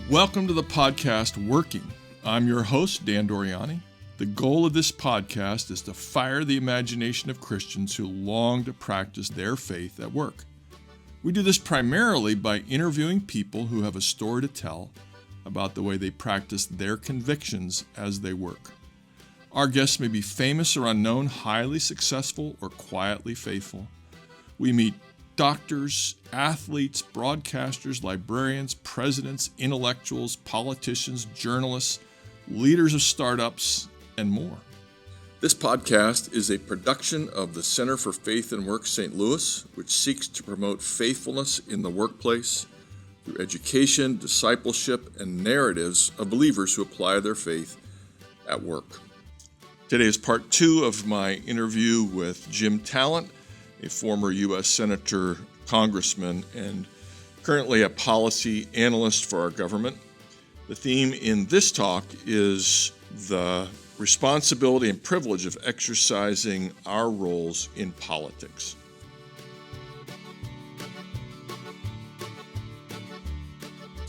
Welcome to the podcast Working. I'm your host, Dan Doriani. The goal of this podcast is to fire the imagination of Christians who long to practice their faith at work. We do this primarily by interviewing people who have a story to tell about the way they practice their convictions as they work. Our guests may be famous or unknown, highly successful, or quietly faithful. We meet doctors, athletes, broadcasters, librarians, presidents, intellectuals, politicians, journalists, leaders of startups, and more. This podcast is a production of the Center for Faith and Work St. Louis, which seeks to promote faithfulness in the workplace through education, discipleship, and narratives of believers who apply their faith at work. Today is part 2 of my interview with Jim Talent, a former U.S. Senator, Congressman, and currently a policy analyst for our government. The theme in this talk is the responsibility and privilege of exercising our roles in politics.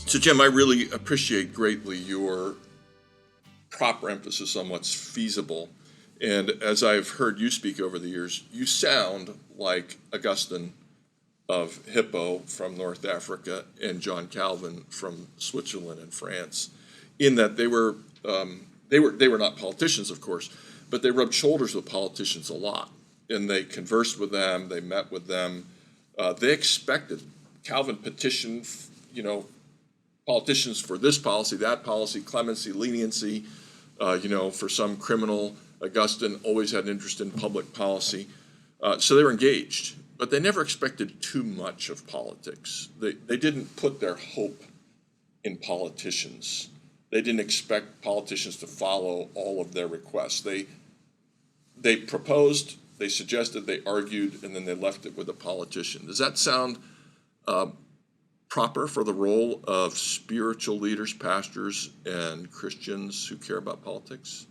So, Jim, I really appreciate greatly your proper emphasis on what's feasible. And as I've heard you speak over the years, you sound like Augustine of Hippo from North Africa and John Calvin from Switzerland and France, in that they were not politicians, of course, but they rubbed shoulders with politicians a lot, and they conversed with them, they met with them. They expected. Calvin petitioned, politicians for this policy, that policy, clemency, leniency, for some criminal. Augustine always had an interest in public policy. So they were engaged, but they never expected too much of politics. They didn't put their hope in politicians. They didn't expect politicians to follow all of their requests. They proposed, they suggested, they argued, and then they left it with a politician. Does that sound proper for the role of spiritual leaders, pastors, and Christians who care about politics?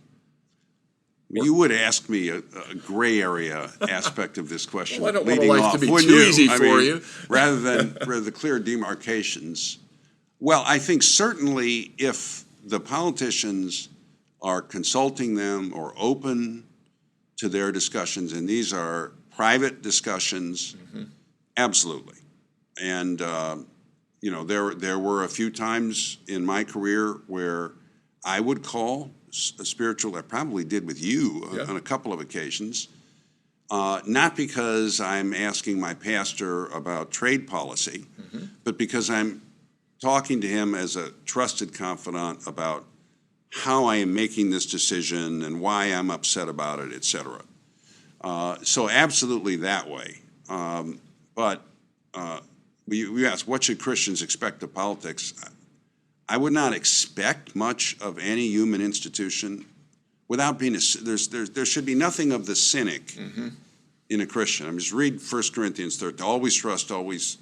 You would ask me a gray area aspect of this question. Well, I don't want life to be too easy for you. rather than the clear demarcations. Well, I think certainly if the politicians are consulting them or open to their discussions, and these are private discussions, absolutely. And, there were a few times in my career where I would call a spiritual, I probably did with you on a couple of occasions, not because I'm asking my pastor about trade policy, but because I'm talking to him as a trusted confidant about how I am making this decision and why I'm upset about it, etc. So absolutely that way. But you asked, what should Christians expect of politics? I would not expect much of any human institution without being there should be nothing of the cynic in a Christian. I mean, just read 1 Corinthians 13. Always trust, always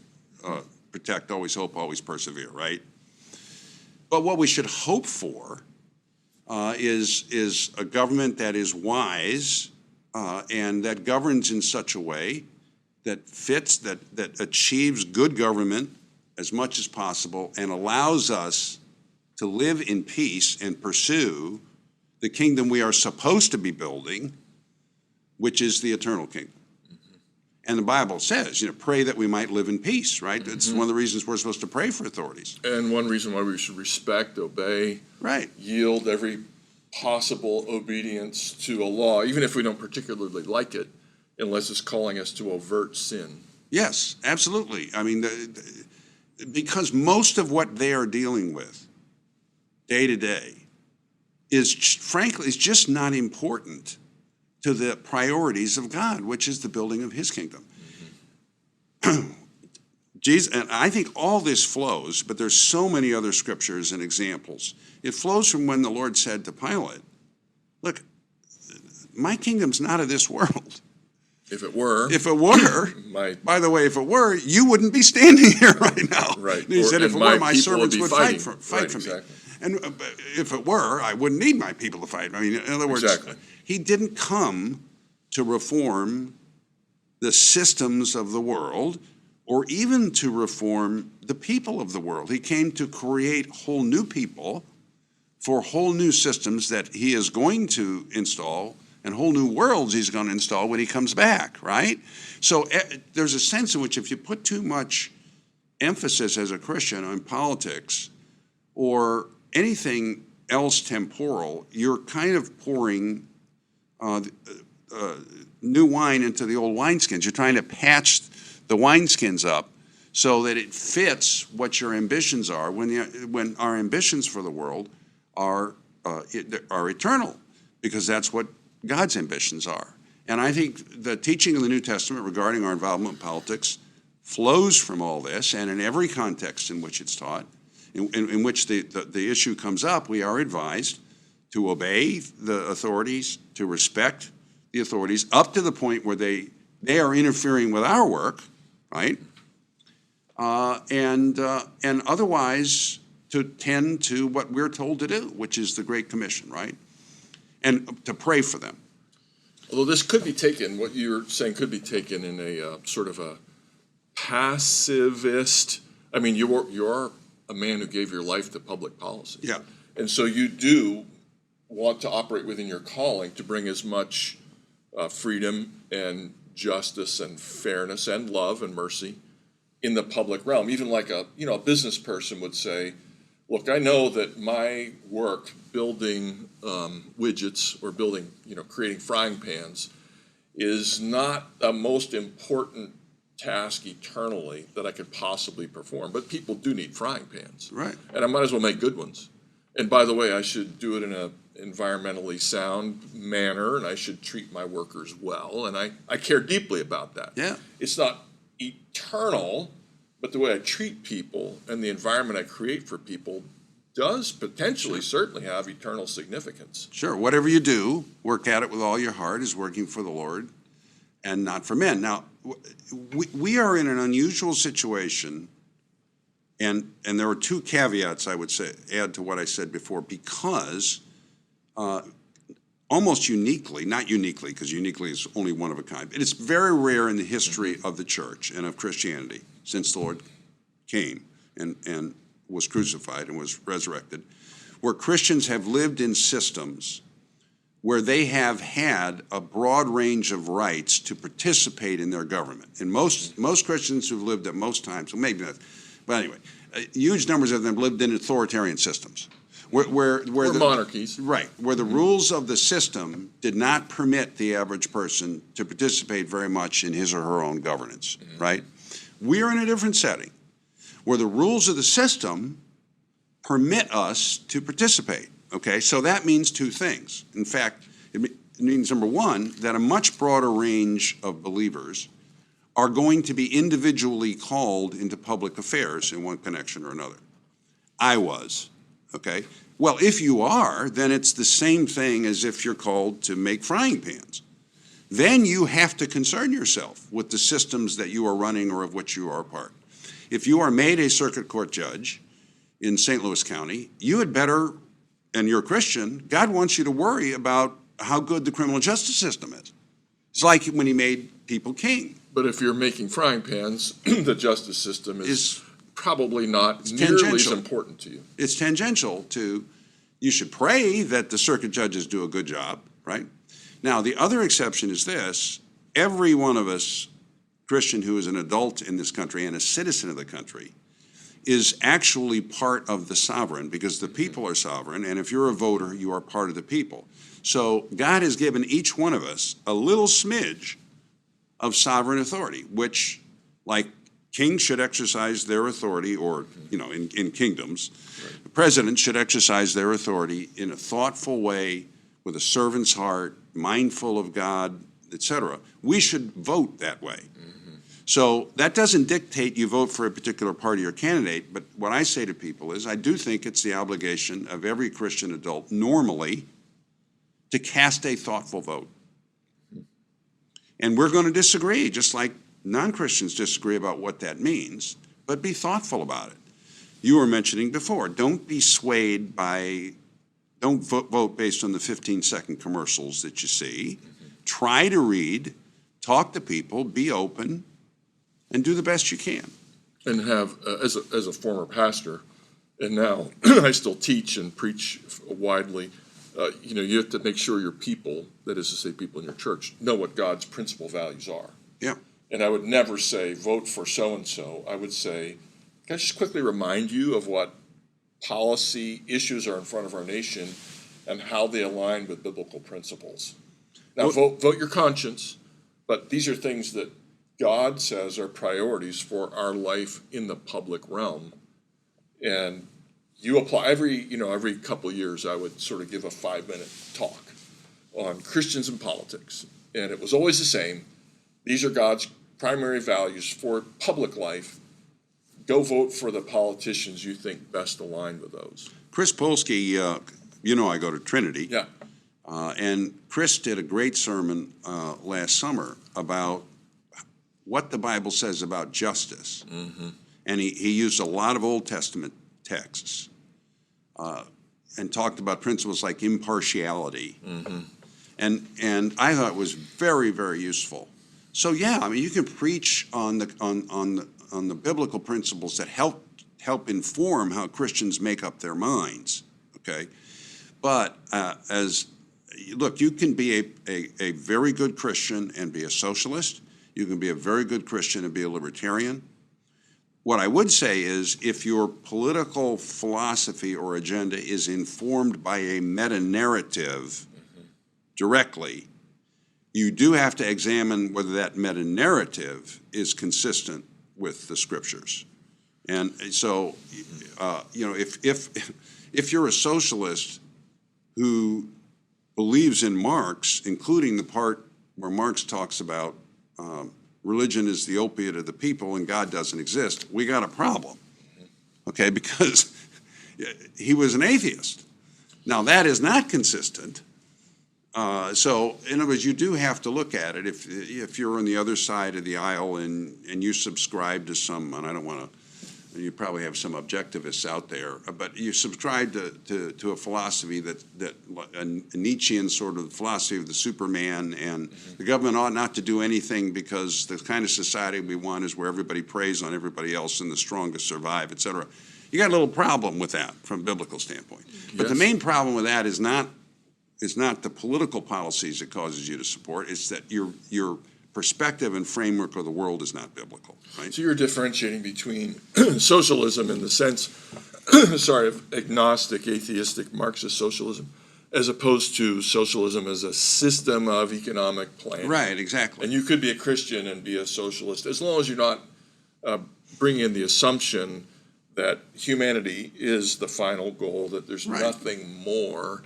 protect, always hope, always persevere, right? But what we should hope for is a government that is wise and that governs in such a way that fits, that achieves good government as much as possible and allows us to live in peace and pursue the kingdom we are supposed to be building, which is the eternal kingdom. And the Bible says, pray that we might live in peace, right? It's one of the reasons we're supposed to pray for authorities. And one reason why we should respect, obey, yield every possible obedience to a law, even if we don't particularly like it, unless it's calling us to overt sin. Yes, absolutely. I mean, because most of what they are dealing with day to day is, frankly, is just not important to the priorities of God, which is the building of his kingdom. Jesus, and I think all this flows, but there's so many other scriptures and examples. It flows from when the Lord said to Pilate, look, my kingdom's not of this world. If it were, by the way, if it were, you wouldn't be standing here right now. Right. He said, if it were, my servants would fight for exactly. me. And if it were, I wouldn't need my people to fight. I mean, in other words, he didn't come to reform the systems of the world or even to reform the people of the world. He came to create whole new people for whole new systems that he is going to install and whole new worlds he's going to install when he comes back, right? So there's a sense in which if you put too much emphasis as a Christian on politics or anything else temporal, you're kind of pouring new wine into the old wineskins. You're trying to patch the wineskins up so that it fits what your ambitions are when our ambitions for the world are eternal, because that's what God's ambitions are. And I think the teaching of the New Testament regarding our involvement in politics flows from all this, and in every context in which it's taught, in which the issue comes up, we are advised to obey the authorities, to respect the authorities, up to the point where they are interfering with our work, right? And otherwise to tend to what we're told to do, which is the Great Commission, right? And to pray for them. Although this could be taken, what you're saying could be taken in a sort of a passivist. I mean, you're a man who gave your life to public policy. Yeah. And so you do want to operate within your calling to bring as much freedom and justice and fairness and love and mercy in the public realm. Even like a business person would say, look, I know that my work building widgets or creating frying pans is not the most important task eternally that I could possibly perform, but people do need frying pans. Right. And I might as well make good ones. And by the way, I should do it in a environmentally sound manner, and I should treat my workers well, and I care deeply about that. Yeah. It's not eternal, but the way I treat people and the environment I create for people does potentially certainly have eternal significance. Sure. Whatever you do, work at it with all your heart as working for the Lord and not for men. Now, we are in an unusual situation, and there are two caveats I would add to what I said before, because almost uniquely, not uniquely, because uniquely is only one of a kind, but it's very rare in the history of the church and of Christianity since the Lord came and was crucified and was resurrected, where Christians have lived in systems where they have had a broad range of rights to participate in their government. And most Christians who've lived at most times, well, maybe not, but anyway, huge numbers of them lived in authoritarian systems. Where the monarchies. Right, where the rules of the system did not permit the average person to participate very much in his or her own governance, right? We're in a different setting, where the rules of the system permit us to participate, okay? So that means two things. In fact, it means, number one, that a much broader range of believers are going to be individually called into public affairs in one connection or another. I was, okay? Well, if you are, then it's the same thing as if you're called to make frying pans. Then you have to concern yourself with the systems that you are running or of which you are a part. If you are made a circuit court judge in St. Louis County, you had better, and you're a Christian, God wants you to worry about how good the criminal justice system is. It's like when he made people king. But if you're making frying pans, the justice system is probably not nearly as important to you. It's tangential to, you should pray that the circuit judges do a good job, right? Now, the other exception is this: every one of us, Christian who is an adult in this country and a citizen of the country, is actually part of the sovereign, because the people are sovereign, and if you're a voter, you are part of the people. So God has given each one of us a little smidge of sovereign authority, which, like kings should exercise their authority, or, in kingdoms, right. The president should exercise their authority in a thoughtful way, with a servant's heart, mindful of God, etc. We should vote that way. Mm-hmm. So that doesn't dictate you vote for a particular party or candidate, but what I say to people is I do think it's the obligation of every Christian adult normally to cast a thoughtful vote. And we're going to disagree, just like non-Christians disagree about what that means, but be thoughtful about it. You were mentioning before, don't be swayed by, don't vote based on the 15-second commercials that you see. Mm-hmm. Try to read, talk to people, be open, and do the best you can. And have, as a former pastor, and now I still teach and preach widely, you have to make sure your people, that is to say people in your church, know what God's principal values are. Yeah. And I would never say, vote for so-and-so. I would say, can I just quickly remind you of what policy issues are in front of our nation and how they align with biblical principles? Now, vote your conscience, but these are things that God says are priorities for our life in the public realm. And you apply every couple of years, I would sort of give a 5-minute talk on Christians and politics. And it was always the same. These are God's primary values for public life. Go vote for the politicians you think best align with those. Chris Polsky, I go to Trinity. Yeah. And Chris did a great sermon last summer about what the Bible says about justice. Mm-hmm. And he used a lot of Old Testament texts and talked about principles like impartiality. Mm-hmm. And I thought it was very, very useful. So you can preach on the biblical principles that help inform how Christians make up their minds. Okay, but you can be a very good Christian and be a socialist. You can be a very good Christian and be a libertarian. What I would say is, if your political philosophy or agenda is informed by a meta-narrative directly, you do have to examine whether that meta-narrative is consistent with the scriptures. And so, if you're a socialist who believes in Marx, including the part where Marx talks about religion is the opiate of the people and God doesn't exist, we got a problem, okay? Because he was an atheist. Now, that is not consistent. So, in other words, you do have to look at it. If you're on the other side of the aisle and you subscribe to some, and I don't want to, you probably have some objectivists out there, but you subscribe to a philosophy that a Nietzschean sort of philosophy of the Superman, and the government ought not to do anything because the kind of society we want is where everybody preys on everybody else and the strongest survive, et cetera. You got a little problem with that from a biblical standpoint. But the main problem with that is not the political policies it causes you to support. It's that your perspective and framework of the world is not biblical, right? So you're differentiating between socialism in the sense, of agnostic, atheistic, Marxist socialism, as opposed to socialism as a system of economic planning. Right, exactly. And you could be a Christian and be a socialist, as long as you're not bringing in the assumption that humanity is the final goal, that there's nothing more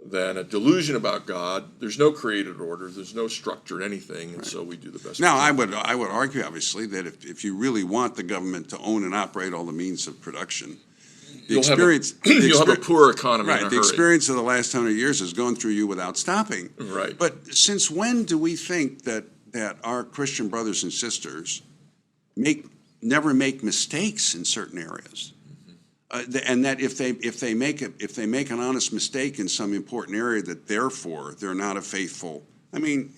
than a delusion about God. There's no created order. There's no structured anything, and so we do the best. Now, I would argue, obviously, that if you really want the government to own and operate all the means of production, you'll have a poor economy. Right. The experience of the last 100 years has gone through you without stopping. Right. But since when do we think that our Christian brothers and sisters never make mistakes in certain areas? And that if they make an honest mistake in some important area, that therefore they're not a faithful. I mean,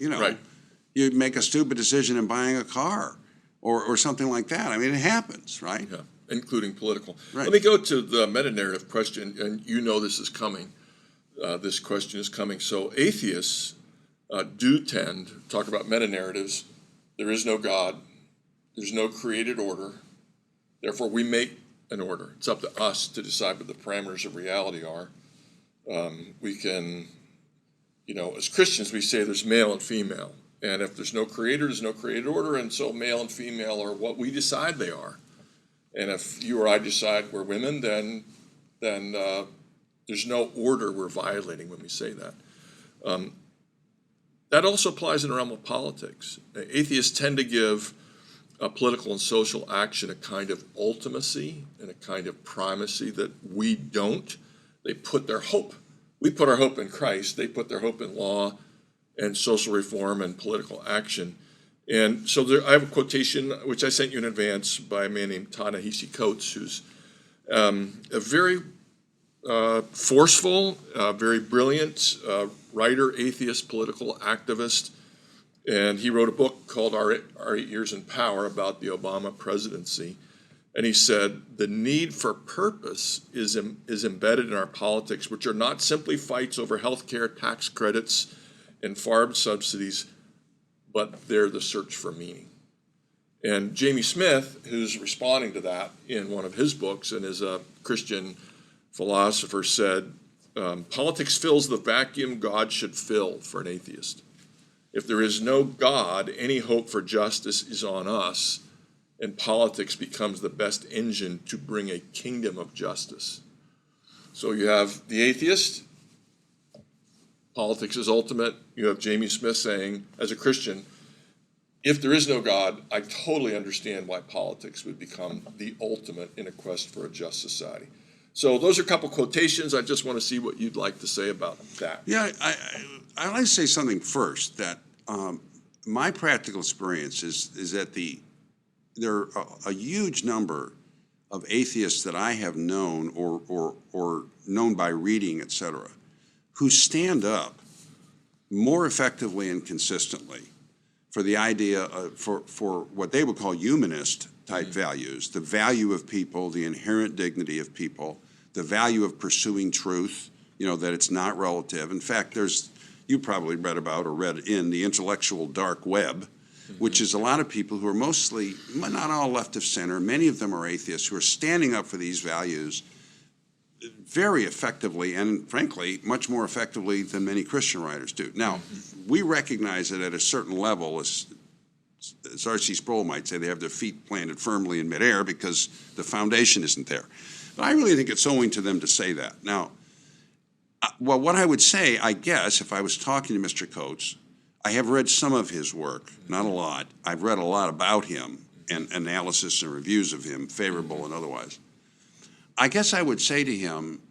you make a stupid decision in buying a car, or something like that. I mean, it happens, right? Yeah, including political. Right. Let me go to the meta-narrative question, and this is coming. This question is coming. So atheists do tend to talk about meta-narratives. There is no God. There's no created order. Therefore, we make an order. It's up to us to decide what the parameters of reality are. We can, as Christians, we say there's male and female. And if there's no creator, there's no created order. And so male and female are what we decide they are. And if you or I decide we're women, then there's no order we're violating when we say that. That also applies in the realm of politics. Atheists tend to give political and social action a kind of ultimacy and a kind of primacy that we don't. They put their hope. We put our hope in Christ. They put their hope in law and social reform and political action. And so I have a quotation, which I sent you in advance, by a man named Ta-Nehisi Coates, who's a very forceful, very brilliant writer, atheist, political activist. And he wrote a book called Our 8 Years in Power about the Obama presidency. And he said, the need for purpose is embedded in our politics, which are not simply fights over health care, tax credits, and farm subsidies, but they're the search for meaning. And Jamie Smith, who's responding to that in one of his books and is a Christian philosopher, said, politics fills the vacuum God should fill for an atheist. If there is no God, any hope for justice is on us, and politics becomes the best engine to bring a kingdom of justice. So you have the atheist, politics is ultimate. You have Jamie Smith saying, as a Christian, if there is no God, I totally understand why politics would become the ultimate in a quest for a just society. So those are a couple quotations. I just want to see what you'd like to say about that. Yeah, I'd like to say something first, that my practical experience is that there are a huge number of atheists that I have known or known by reading, et cetera, who stand up more effectively and consistently for the idea for what they would call humanist type values, the value of people, the inherent dignity of people, the value of pursuing truth, that it's not relative. In fact, you probably read about or read in the intellectual dark web, which is a lot of people who are mostly, not all left of center, many of them are atheists who are standing up for these values very effectively and, frankly, much more effectively than many Christian writers do. Now, we recognize that at a certain level, as R.C. Sproul might say, they have their feet planted firmly in midair because the foundation isn't there. But I really think it's owing to them to say that. Now, well, what I would say, I guess, if I was talking to Mr. Coates, I have read some of his work, not a lot. I've read a lot about him and analysis and reviews of him, favorable and otherwise. I guess I would say to him,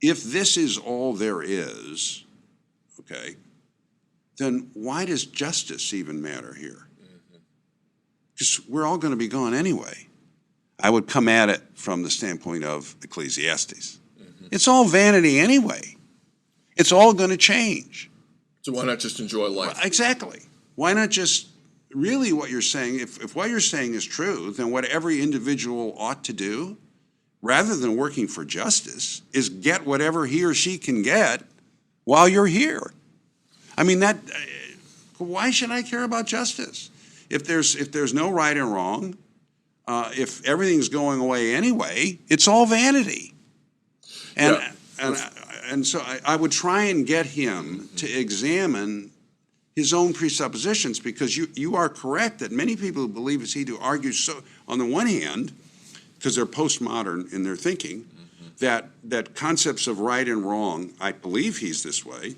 if this is all there is, okay, then why does justice even matter here? Because we're all going to be gone anyway. I would come at it from the standpoint of Ecclesiastes. It's all vanity anyway. It's all going to change. So why not just enjoy life? Exactly. Why not just, really what you're saying, if what you're saying is true, then what every individual ought to do, rather than working for justice, is get whatever he or she can get while you're here. I mean, why should I care about justice? If there's no right and wrong, if everything's going away anyway, it's all vanity. And so I would try and get him to examine his own presuppositions, because you are correct that many people who believe as he do argue, so on the one hand, because they're postmodern in their thinking, that concepts of right and wrong, I believe he's this way,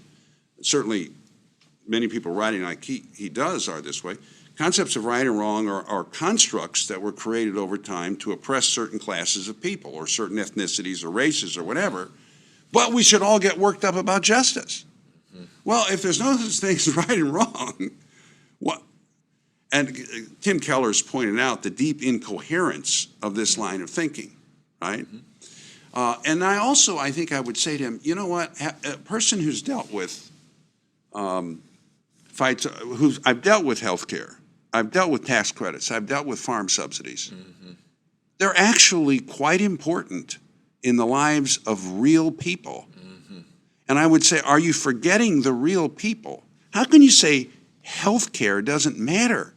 certainly many people writing like he does are this way. Concepts of right and wrong are constructs that were created over time to oppress certain classes of people or certain ethnicities or races or whatever, but we should all get worked up about justice. Well, if there's no such thing as right and wrong, what? And Tim Keller's pointed out the deep incoherence of this line of thinking, right? And I think I would say to him, you know what, a person who's dealt with I've dealt with health care, I've dealt with tax credits, I've dealt with farm subsidies. They're actually quite important in the lives of real people. And I would say, are you forgetting the real people? How can you say health care doesn't matter?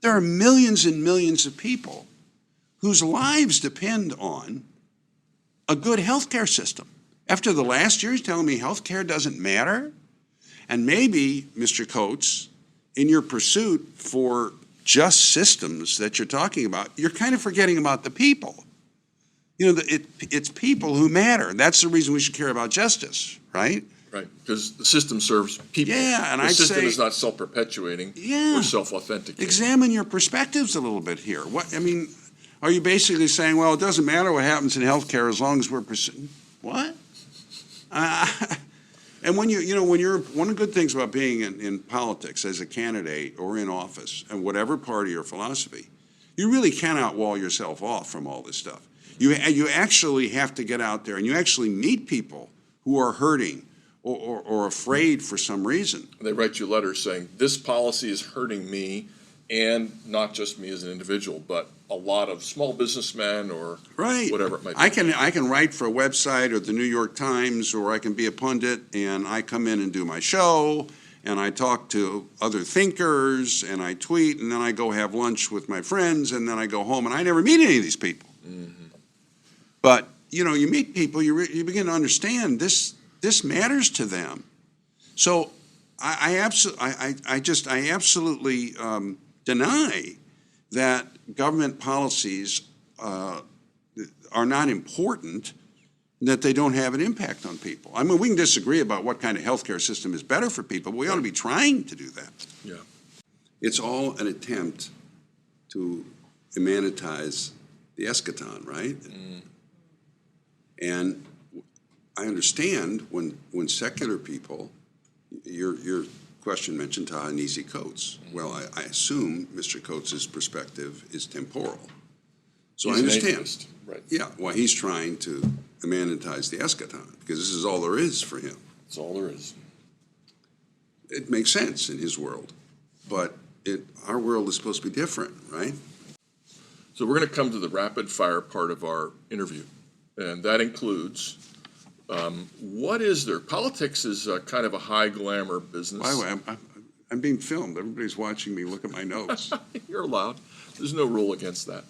There are millions and millions of people whose lives depend on a good health care system. After the last year, he's telling me health care doesn't matter? And maybe, Mr. Coates, in your pursuit for just systems that you're talking about, you're kind of forgetting about the people. You know, it's people who matter. That's the reason we should care about justice, right? Right, because the system serves people. Yeah, and the I'd system say, is not self-perpetuating or self-authenticating. Examine your perspectives a little bit here. Are you basically saying, well, it doesn't matter what happens in healthcare as long as we're pursuing? What? And when one of the good things about being in politics as a candidate or in office, and whatever party or philosophy, you really cannot wall yourself off from all this stuff. You actually have to get out there and you actually meet people who are hurting or afraid for some reason. They write you letters saying, this policy is hurting me, and not just me as an individual, but a lot of small businessmen or Right. whatever it might be. I can write for a website or the New York Times, or I can be a pundit, and I come in and do my show, and I talk to other thinkers, and I tweet, and then I go have lunch with my friends, and then I go home, and I never meet any of these people. Mm-hmm. But, you meet people, you begin to understand this matters to them. So I absolutely deny that government policies are not important, that they don't have an impact on people. I mean, we can disagree about what kind of healthcare system is better for people, but we ought to be trying to do that. Yeah. It's all an attempt to immanentize the eschaton, right? Mm. And I understand when secular people, your question mentioned Ta-Nehisi Coates. Well, I assume Mr. Coates' perspective is temporal. So He's I understand. an atheist, right? Yeah, well, he's trying to immanentize the eschaton because this is all there is for him. That's all there is. It makes sense in his world, but our world is supposed to be different, right? So we're going to come to the rapid fire part of our interview, and that includes what is there? Politics is kind of a high glamour business. By the way, I'm being filmed. Everybody's watching me look at my notes. You're allowed. There's no rule against that.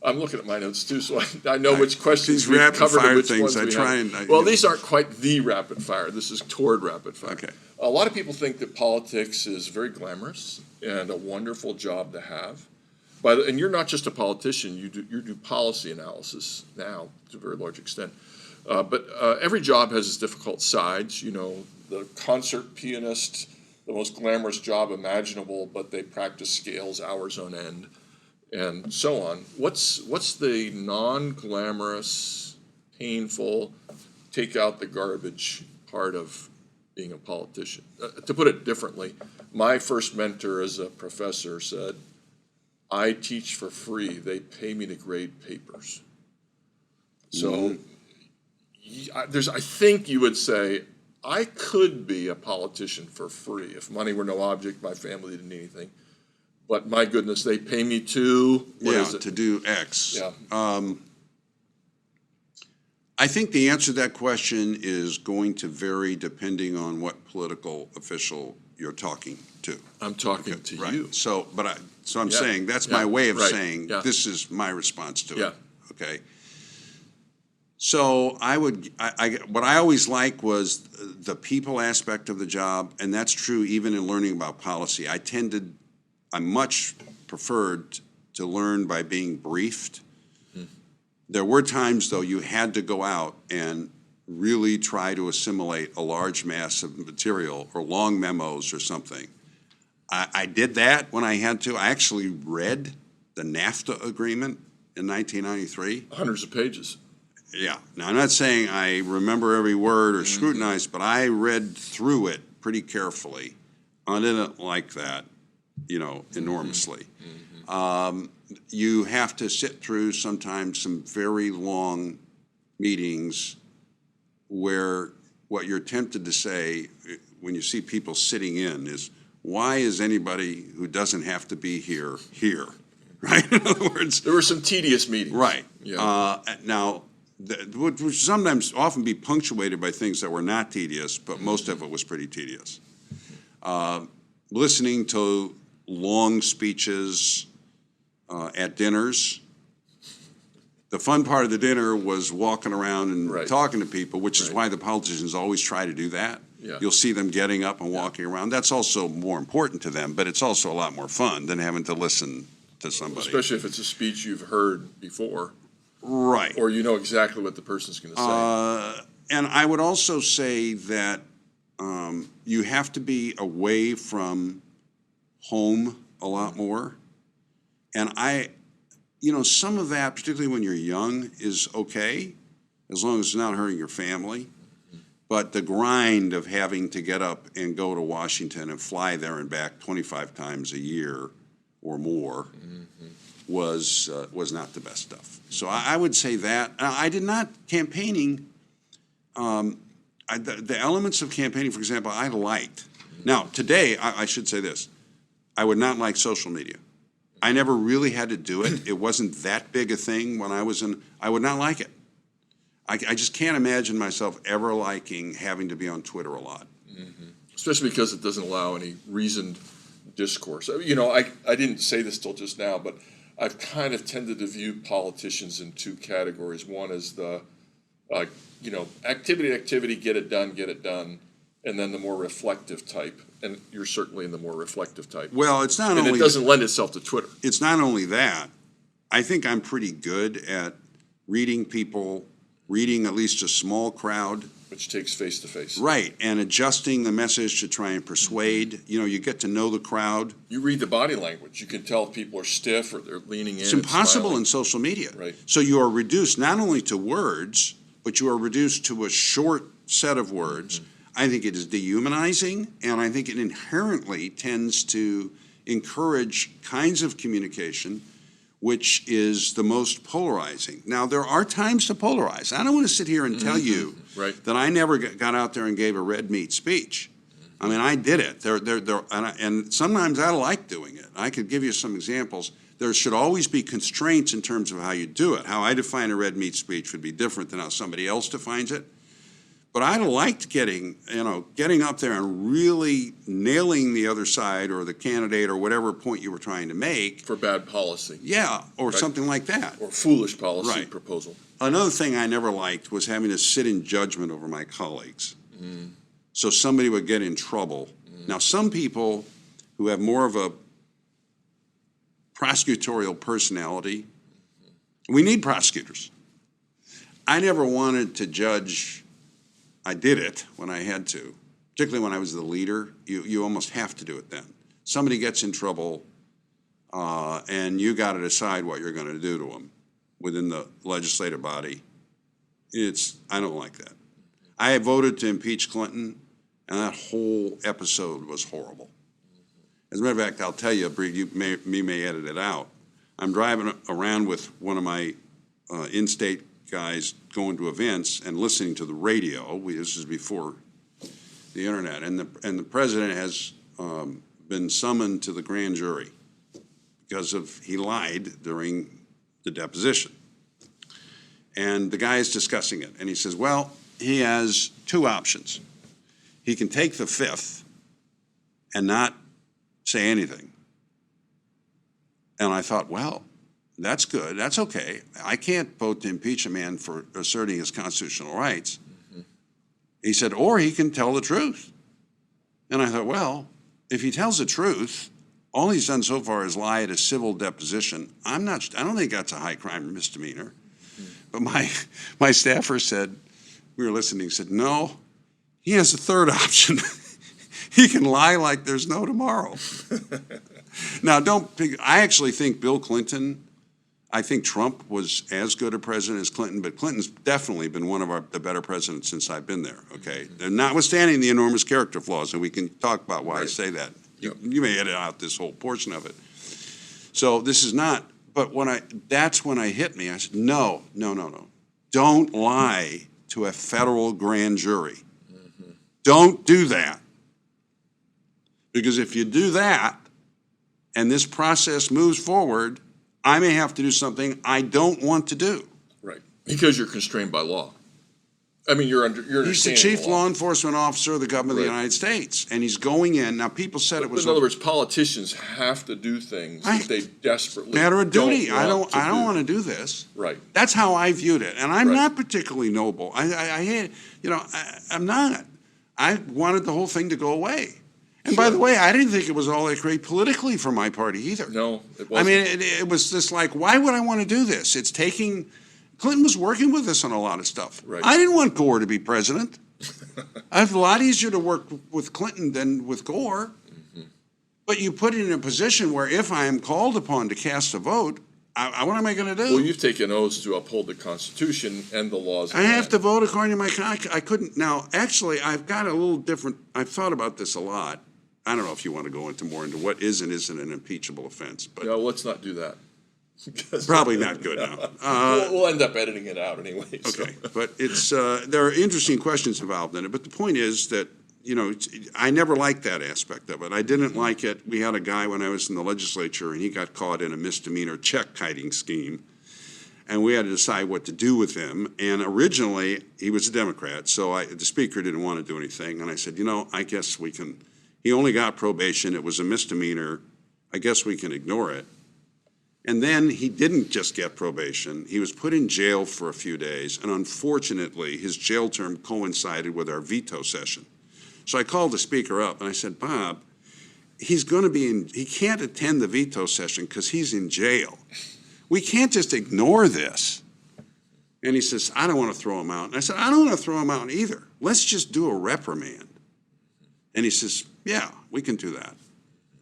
I'm looking at my notes too, so I know which questions we've covered and which ones we haven't. Well, these aren't quite the rapid fire. This is toward rapid fire. Okay. A lot of people think that politics is very glamorous and a wonderful job to have. And you're not just a politician. You do policy analysis now to a very large extent. But every job has its difficult sides. The concert pianist, the most glamorous job imaginable, but they practice scales hours on end, and so on. What's the non-glamorous, painful, take out the garbage part of being a politician? To put it differently, my first mentor as a professor said, I teach for free. They pay me to grade papers. So I think you would say, I could be a politician for free. If money were no object, my family didn't need anything. But my goodness, they pay me to, to do X. Yeah. I think the answer to that question is going to vary depending on what political official you're talking to. I'm talking to right. you. So I'm saying that's my way of saying this is my response to it. Okay. So what I always liked was the people aspect of the job, and that's true even in learning about policy. I much preferred to learn by being briefed. There were times, though, you had to go out and really try to assimilate a large mass of material or long memos or something. I did that when I had to. I actually read the NAFTA agreement in 1993. Hundreds of pages. Yeah. Now, I'm not saying I remember every word or scrutinize, but I read through it pretty carefully. I didn't like that, enormously. You have to sit through sometimes some very long meetings where what you're tempted to say when you see people sitting in is, why is anybody who doesn't have to be here? Right? In other words, there were some tedious meetings. Right. Yeah. Now, which sometimes often be punctuated by things that were not tedious, but most of it was pretty tedious. Listening to long speeches at dinners. The fun part of the dinner was walking around and talking to people, which is why the politicians always try to do that. Yeah. You'll see them getting up and walking around. That's also more important to them, but it's also a lot more fun than having to listen to somebody. Especially if it's a speech you've heard before. Right. Or you know exactly what the person's going to say. And I would also say that you have to be away from home a lot more. And some of that, particularly when you're young, is okay, as long as it's not hurting your family. But the grind of having to get up and go to Washington and fly there and back 25 times a year or more was not the best stuff. So I would say that. I did not, campaigning the elements of campaigning, for example, I liked. Now, today, I should say this. I would not like social media. I never really had to do it. It wasn't that big a thing when I was I would not like it. I just can't imagine myself ever liking having to be on Twitter a lot. Mm-hmm. Especially because it doesn't allow any reasoned discourse. I didn't say this till just now, but I've kind of tended to view politicians in two categories. One is the, activity, get it done, and then the more reflective type. And you're certainly in the more reflective type. Well, it's not and only... it doesn't lend itself to Twitter. It's not only that. I think I'm pretty good at reading people, reading at least a small crowd. Which takes face-to-face. Right, and adjusting the message to try and persuade. You get to know the crowd. You read the body language. You can tell if people are stiff or they're leaning in. It's impossible smiling. in social media. Right. So you are reduced not only to words, but you are reduced to a short set of words. Mm-hmm. I think it is dehumanizing, and I think it inherently tends to encourage kinds of communication which is the most polarizing. Now, there are times to polarize. I don't want to sit here and tell you that I never got out there and gave a red meat speech. I mean, I did it. And sometimes I like doing it. I could give you some examples. There should always be constraints in terms of how you do it. How I define a red meat speech would be different than how somebody else defines it. But I liked getting up there and really nailing the other side or the candidate or whatever point you were trying to make. For bad policy. Yeah, or something like that. Or foolish policy proposal. Another thing I never liked was having to sit in judgment over my colleagues. Mm. So somebody would get in trouble. Mm. Now, some people who have more of a prosecutorial personality, we need prosecutors. I never wanted to judge. I did it when I had to, particularly when I was the leader. You almost have to do it then. Somebody gets in trouble, and you got to decide what you're going to do to them within the legislative body. I don't like that. I voted to impeach Clinton, and that whole episode was horrible. As a matter of fact, I'll tell you, Bree, you may edit it out. I'm driving around with one of my in-state guys going to events and listening to the radio. This is before the internet, and the president has been summoned to the grand jury because he lied during the deposition. And the guy is discussing it, and he says, well, he has two options. He can take the fifth and not say anything. And I thought, well, that's good. That's okay. I can't vote to impeach a man for asserting his constitutional rights. Mm-hmm. He said, or he can tell the truth. And I thought, well, if he tells the truth, all he's done so far is lie at a civil deposition. I don't think that's a high crime or misdemeanor. Mm-hmm. But my staffer said, we were listening, said, no, he has a third option. He can lie like there's no tomorrow. Now, I actually think Bill Clinton, I think Trump was as good a president as Clinton, but Clinton's definitely been one of the better presidents since I've been there, okay? Mm-hmm. Notwithstanding the enormous character flaws, and we can talk about why I say that. Yep. You may edit out this whole portion of it. So this is not, but that's when I hit me. I said, no. Don't lie to a federal grand jury. Mm-hmm. Don't do that. Because if you do that, and this process moves forward, I may have to do something I don't want to do. Right, because you're constrained by law. I mean, you're He's the chief law enforcement officer of the government of the United States, and he's going in. Now, people said it was. In other words, politicians have to do things that they desperately matter of duty. I don't want to do this. Right. That's how I viewed it, and I'm not particularly noble. I'm not. I wanted the whole thing to go away. And by the way, I didn't think it was all that great politically for my party either. No, it wasn't. I mean, it was just like, why would I want to do this? Clinton was working with us on a lot of stuff. Right. I didn't want Gore to be president. It's a lot easier to work with Clinton than with Gore. Mm-hmm. But you put it in a position where if I am called upon to cast a vote, what am I going to do? Well, you've taken oaths to uphold the Constitution and the laws of I have to vote according to my I couldn't. Now, actually, I've got a little different. I've thought about this a lot. I don't know if you want to go more into what is and isn't an impeachable offense. But no, let's not do that. Probably not good now. We'll end up editing it out anyway. So. Okay, but it's there are interesting questions involved in it. But the point is that, I never liked that aspect of it. I didn't like it. We had a guy when I was in the legislature, and he got caught in a misdemeanor check kiting scheme, and we had to decide what to do with him. And originally, he was a Democrat, so the speaker didn't want to do anything. And I said, I guess we can. He only got probation. It was a misdemeanor. I guess we can ignore it. And then he didn't just get probation. He was put in jail for a few days, and unfortunately, his jail term coincided with our veto session. So I called the speaker up, and I said, Bob, he can't attend the veto session because he's in jail. We can't just ignore this. And he says, I don't want to throw him out. And I said, I don't want to throw him out either. Let's just do a reprimand. And he says, yeah, we can do that.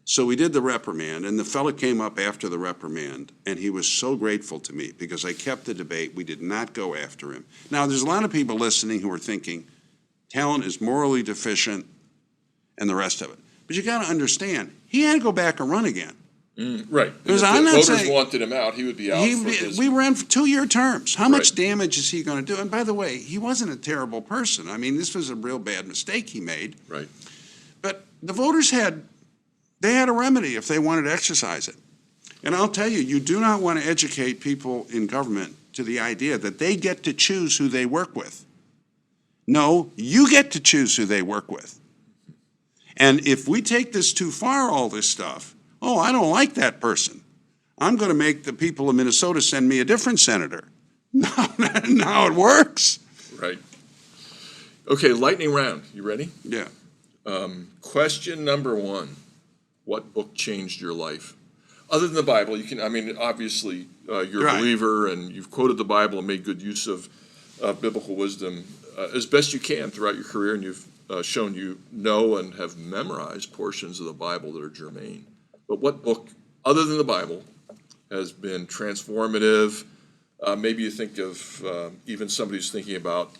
So we did the reprimand, and the fellow came up after the reprimand, and he was so grateful to me because I kept the debate. We did not go after him. Now, there's a lot of people listening who are thinking talent is morally deficient and the rest of it. But you got to understand, he had to go back and run again. Right. Because if I'm the not voters saying wanted him out, he would be out. we ran for 2-year terms. How much Right. damage is he going to do? And by the way, he wasn't a terrible person. I mean, this was a real bad mistake he made. Right. But the voters had a remedy if they wanted to exercise it. And I'll tell you, you do not want to educate people in government to the idea that they get to choose who they work with. No, you get to choose who they work with. And if we take this too far, all this stuff, I don't like that person, I'm going to make the people of Minnesota send me a different senator. No, not how it works. Right. Okay, lightning round. You ready? Yeah. Question number 1. What book changed your life? Other than the Bible, obviously you're a believer and you've quoted the Bible and made good use of biblical wisdom as best you can throughout your career, and you've shown you know and have memorized portions of the Bible that are germane. But what book, other than the Bible, has been transformative? Maybe you think of even somebody who's thinking about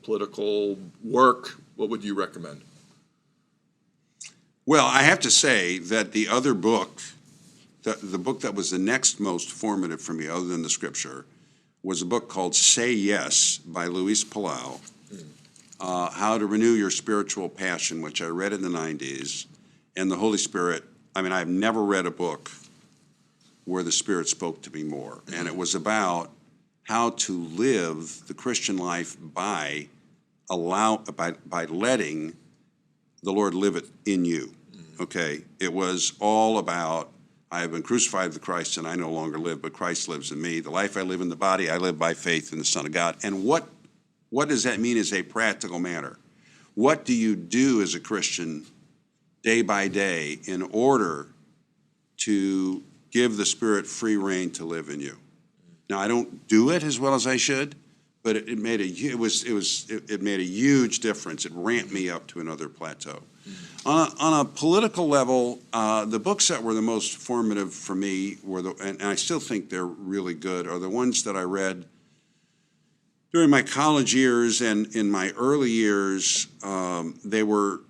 political work. What would you recommend? Well, I have to say that the other book, the book that was the next most formative for me, other than the Scripture, was a book called Say Yes by Luis Palau, How to Renew Your Spiritual Passion, which I read in the 90s. And the Holy Spirit, I've never read a book where the Spirit spoke to me more. And it was about how to live the Christian life by letting the Lord live it in you. Okay? It was all about, I have been crucified with Christ, and I no longer live, but Christ lives in me. The life I live in the body, I live by faith in the Son of God. And what does that mean as a practical matter? What do you do as a Christian day by day in order to give the Spirit free rein to live in you? Now, I don't do it as well as I should, but it made a huge difference. It ramped me up to another plateau. On a political level, the books that were the most formative for me were and I still think they're really good, are the ones that I read during my college years and in my early years. They were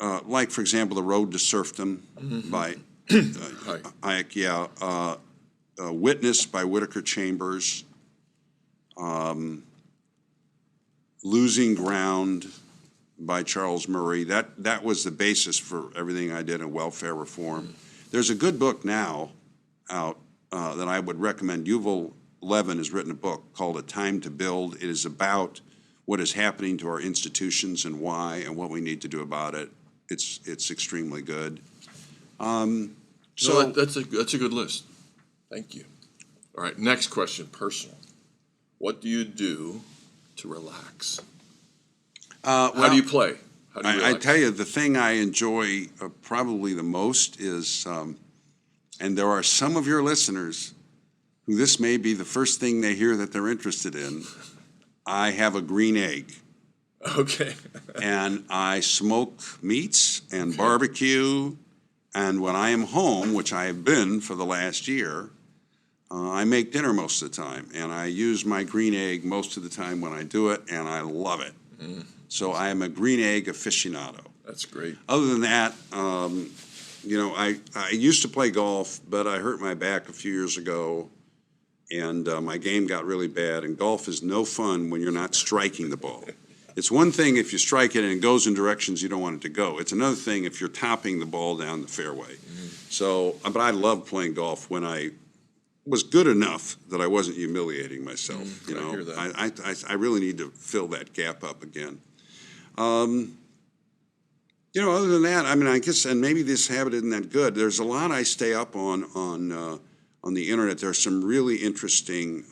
like, for example, The Road to Serfdom by Hayek. Witness by Whittaker Chambers. Losing Ground by Charles Murray. That was the basis for everything I did in welfare reform. There's a good book now out that I would recommend. Yuval Levin has written a book called A Time to Build. It is about what is happening to our institutions and why and what we need to do about it. It's extremely good. So that's a good list. Thank you. All right, next question, personal. What do you do to relax? How do you play? How do you I tell you, the thing I enjoy probably the most is, and there are some of your listeners who this may be the first thing they hear that they're interested in. I have a green egg. Okay. And I smoke meats and barbecue. And when I am home, which I have been for the last year, I make dinner most of the time. And I use my green egg most of the time when I do it, and I love it. So I am a green egg aficionado. That's great. Other than that, I used to play golf, but I hurt my back a few years ago, and my game got really bad. And golf is no fun when you're not striking the ball. It's one thing if you strike it and it goes in directions you don't want it to go. It's another thing if you're topping the ball down the fairway. So, but I loved playing golf when I was good enough that I wasn't humiliating myself. I hear that. I really need to fill that gap up again. Other than that, I guess, and maybe this habit isn't that good. There's a lot I stay up on the internet. There are some really interesting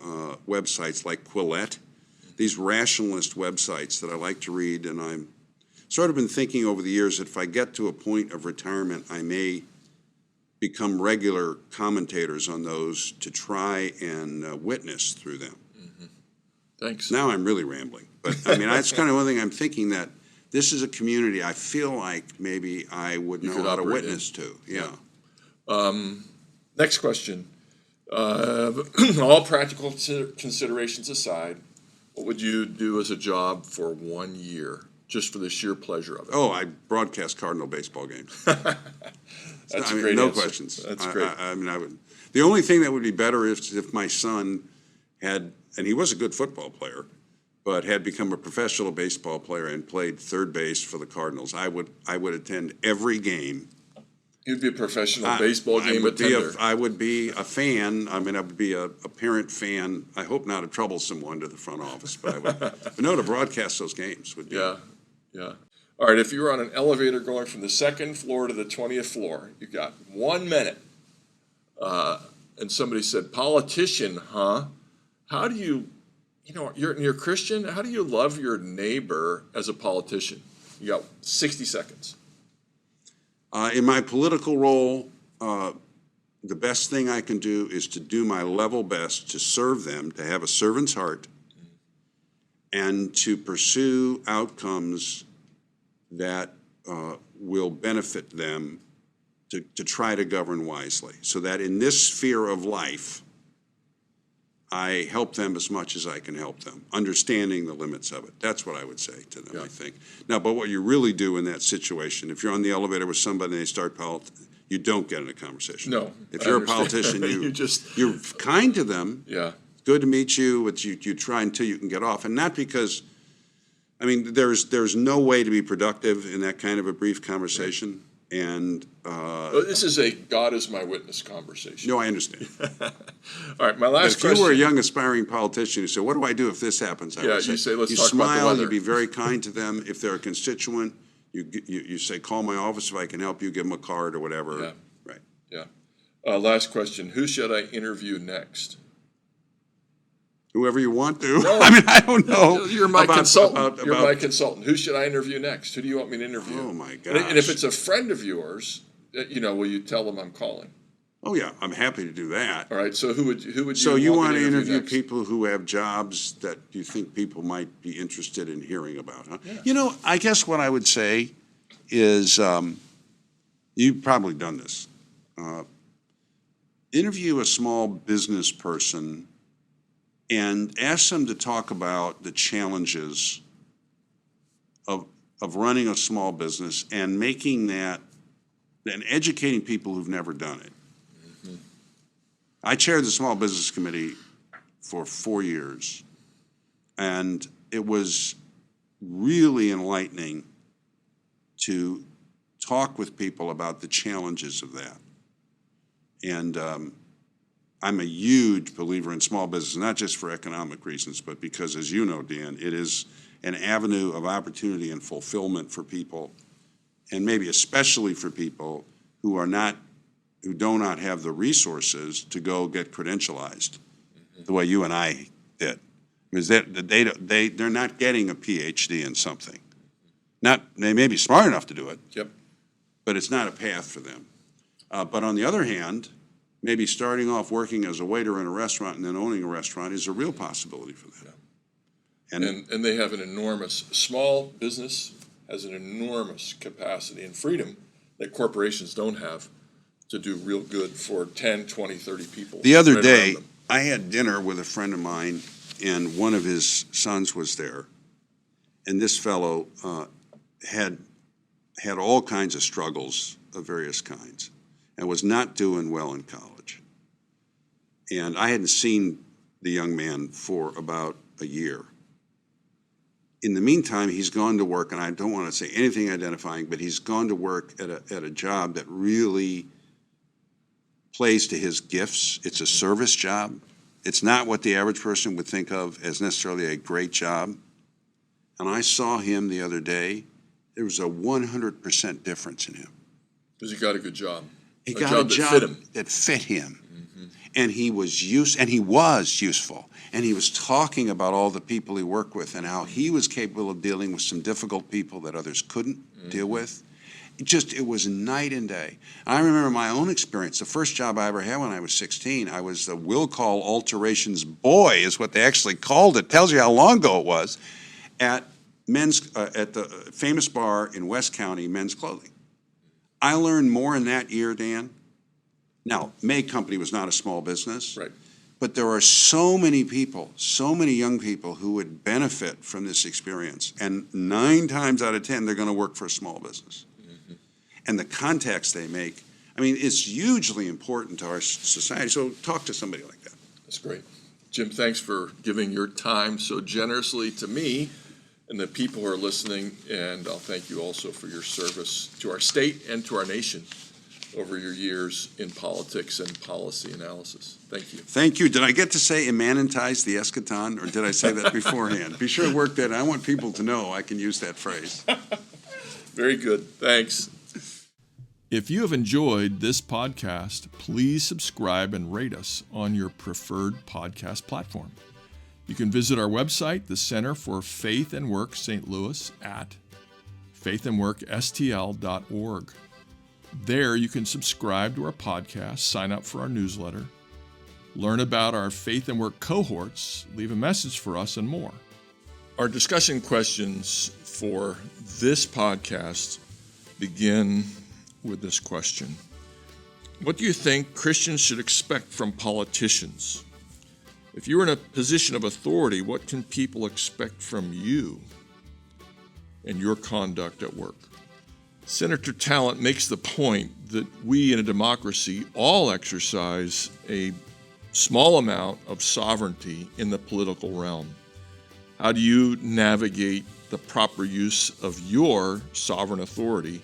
websites like Quillette, these rationalist websites that I like to read, and I'm sort of been thinking over the years that if I get to a point of retirement, I may become regular commentators on those to try and witness through them. Thanks. Now I'm really rambling, but that's kind of one thing I'm thinking, that this is a community I feel like maybe I would know how to witness to. Yeah. Next question. All practical considerations aside, what would you do as a job for 1 year, just for the sheer pleasure of it? Oh, I broadcast Cardinal baseball games. That's a great no answer. questions. That's great. I would. The only thing that would be better is if my son had, and he was a good football player, but had become a professional baseball player and played third base for the Cardinals. I would attend every game. You'd be a professional baseball game attender. I would be a fan. I would be a parent fan. I hope not a troublesome one to the front office, but I would. But no, to broadcast those games would be. Yeah. All right, if you were on an elevator going from the second floor to the 20th floor, you got 1 minute, and somebody said, "Politician, huh? How do you, you're Christian, how do you love your neighbor as a politician?" You got 60 seconds. In my political role, the best thing I can do is to do my level best to serve them, to have a servant's heart, and to pursue outcomes that will benefit them, to try to govern wisely, so that in this sphere of life, I help them as much as I can help them, understanding the limits of it. That's what I would say to them, I think. Now, but what you really do in that situation, if you're on the elevator with somebody and they start politics, you don't get in a conversation. No. If you're a politician, you're kind to them. Yeah. Good to meet you. You try until you can get off. And not because, there's no way to be productive in that kind of a brief conversation. And this is a God is my witness conversation. No, I understand. All right, my last question. If you were a young aspiring politician who said, "What do I do if this happens?" You say, "Let's talk about the smile, weather." you be very kind to them. If they're a constituent, you say, "Call my office if I can help you." Give them a card or whatever. Yeah. Right. Yeah. Last question. Who should I interview next? Whoever you want to. No. I don't know. You're my consultant. You're my consultant. Who should I interview next? Who do you want me to interview? Oh, my gosh. And if it's a friend of yours, will you tell them I'm calling? Oh, yeah. I'm happy to do that. All right. So who would you So you want to interview interview people who have jobs that you think people might be interested in hearing about, huh? Yeah. I guess what I would say is, you've probably done this. Interview a small business person and ask them to talk about the challenges of running a small business and making that, and educating people who've never done it. Mm-hmm. I chaired the Small Business Committee for 4 years, and it was really enlightening to talk with people about the challenges of that. And I'm a huge believer in small business, not just for economic reasons, but because, as you know, Dan, it is an avenue of opportunity and fulfillment for people, and maybe especially for people who do not have the resources to go get credentialized, the way you and I did, because they're not getting a PhD in something. They may be smart enough to do it, but it's not a path for them. But on the other hand, maybe starting off working as a waiter in a restaurant and then owning a restaurant is a real possibility for them. And they have small business has an enormous capacity and freedom that corporations don't have to do real good for 10, 20, 30 people. The other day, I had dinner with a friend of mine, and one of his sons was there. And this fellow had all kinds of struggles of various kinds and was not doing well in college. And I hadn't seen the young man for about a year. In the meantime, he's gone to work, and I don't want to say anything identifying, but he's gone to work at a job that really plays to his gifts. It's a service job. It's not what the average person would think of as necessarily a great job. And I saw him the other day. There was a 100% difference in him. Because he got a good job. He got a job that fit him. Mm-hmm. And he was useful. And he was talking about all the people he worked with and how he was capable of dealing with some difficult people that others couldn't deal with. It was night and day. I remember my own experience. The first job I ever had when I was 16, I was the will call alterations boy, is what they actually called it. Tells you how long ago it was, at the famous bar in West County, Men's Clothing. I learned more in that year, Dan. Now, May Company was not a small business. Right. But there are so many people, so many young people who would benefit from this experience. And 9 times out of 10, they're going to work for a small business. Mm-hmm. And the contacts they make, I mean, it's hugely important to our society. So talk to somebody like that. That's great. Jim, thanks for giving your time so generously to me and the people who are listening. And I'll thank you also for your service to our state and to our nation over your years in politics and policy analysis. Thank you. Thank you. Did I get to say immanentize the eschaton, or did I say that beforehand? Be sure to work that. I want people to know I can use that phrase. Very good. Thanks. If you have enjoyed this podcast, please subscribe and rate us on your preferred podcast platform. You can visit our website, the Center for Faith and Work St. Louis, at faithandworkstl.org. There you can subscribe to our podcast, sign up for our newsletter, learn about our Faith and Work cohorts, leave a message for us, and more. Our discussion questions for this podcast begin with this question. What do you think Christians should expect from politicians? If you're in a position of authority, what can people expect from you and your conduct at work? Senator Talent makes the point that we in a democracy all exercise a small amount of sovereignty in the political realm. How do you navigate the proper use of your sovereign authority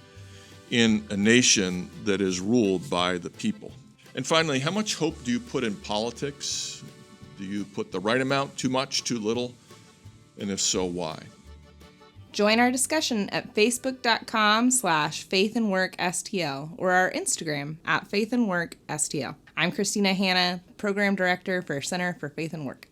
in a nation that is ruled by the people? And finally, how much hope do you put in politics? Do you put the right amount, too much, too little? And if so, why? Join our discussion at facebook.com/faithandworkstl or our Instagram at faithandworkstl. I'm Christina Hanna, Program Director for Center for Faith and Work.